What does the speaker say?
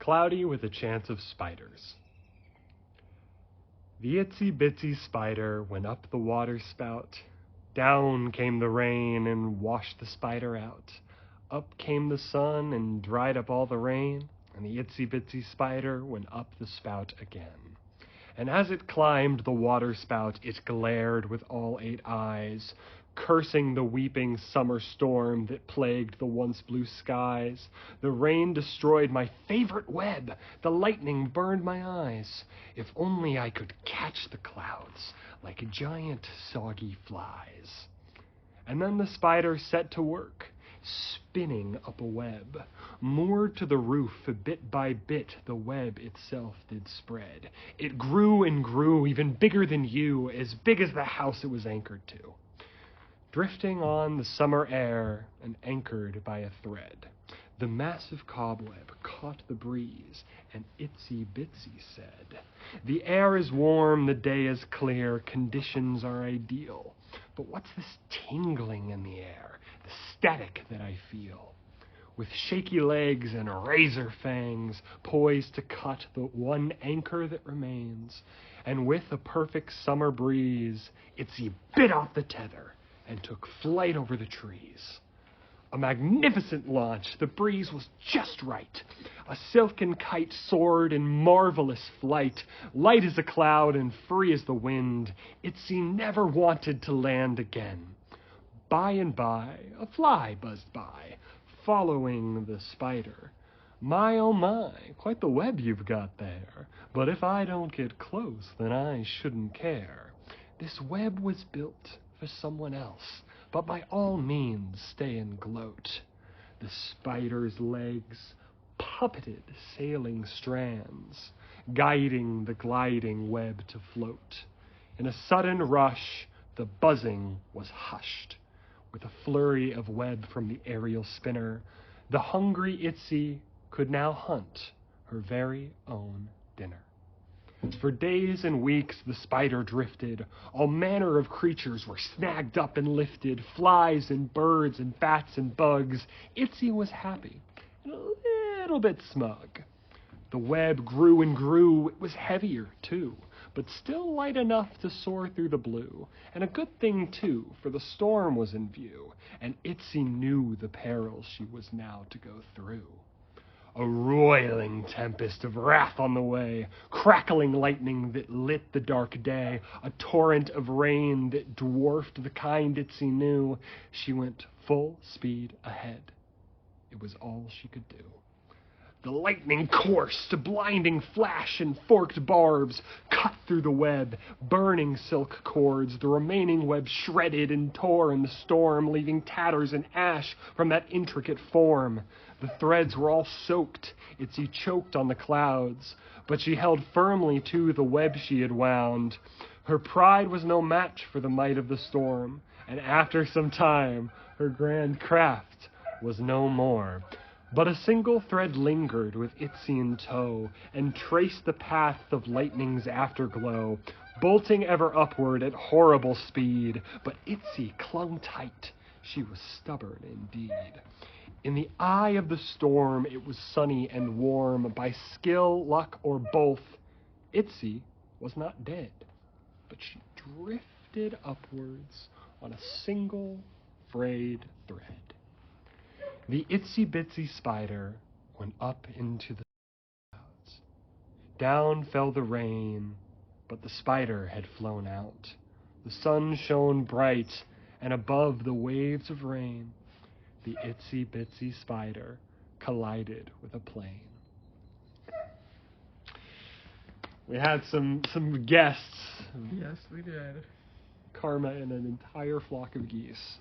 Cloudy with a Chance of Spiders. The itsy-bitsy spider went up the water spout. Down came the rain and washed the spider out. Up came the sun and dried up all the rain, and the itsy-bitsy spider went up the spout again. And as it climbed the water spout, it glared with all 8 eyes, cursing the weeping summer storm that plagued the once blue skies. The rain destroyed my favorite web, the lightning burned my eyes. If only I could catch the clouds like giant soggy flies. And then the spider set to work, spinning up a web. Moored to the roof, bit by bit, the web itself did spread. It grew and grew, even bigger than you, as big as the house it was anchored to. Drifting on the summer air and anchored by a thread, the massive cobweb caught the breeze, and itsy-bitsy said, "The air is warm, the day is clear, conditions are ideal. But what's this tingling in the air, the static that I feel?" With shaky legs and razor fangs, poised to cut the one anchor that remains, and with a perfect summer breeze, Itsy bit off the tether and took flight over the trees. A magnificent launch, the breeze was just right. A silken kite soared in marvelous flight, light as a cloud and free as the wind. Itsy never wanted to land again. By and by, a fly buzzed by, following the spider. "My, oh my, quite the web you've got there. But if I don't get close, then I shouldn't care. This web was built for someone else, but by all means stay and gloat." The spider's legs puppeted sailing strands, guiding the gliding web to float. In a sudden rush, the buzzing was hushed. With a flurry of web from the aerial spinner, the hungry Itsy could now hunt her very own dinner. For days and weeks the spider drifted. All manner of creatures were snagged up and lifted, flies and birds and bats and bugs. Itsy was happy and a little bit smug. The web grew and grew. It was heavier, too, but still light enough to soar through the blue. And a good thing, too, for the storm was in view, and Itsy knew the perils she was now to go through. A roiling tempest of wrath on the way, crackling lightning that lit the dark day, a torrent of rain that dwarfed the kind Itsy knew. She went full speed ahead. It was all she could do. The lightning coursed, a blinding flash and forked barbs cut through the web, burning silk cords. The remaining web shredded and tore in the storm, leaving tatters and ash from that intricate form. The threads were all soaked. Itsy choked on the clouds, but she held firmly to the web she had wound. Her pride was no match for the might of the storm, and after some time, her grand craft was no more. But a single thread lingered with Itsy in tow, and traced the path of lightning's afterglow, bolting ever upward at horrible speed. But Itsy clung tight. She was stubborn indeed. In the eye of the storm it was sunny and warm. By skill, luck, or both, Itsy was not dead, but she drifted upwards on a single frayed thread. The itsy-bitsy spider went up into the clouds. Down fell the rain, but the spider had flown out. The sun shone bright, and above the waves of rain, the itsy-bitsy spider collided with a plane. We had some guests. Yes, we did. Karma and an entire flock of geese.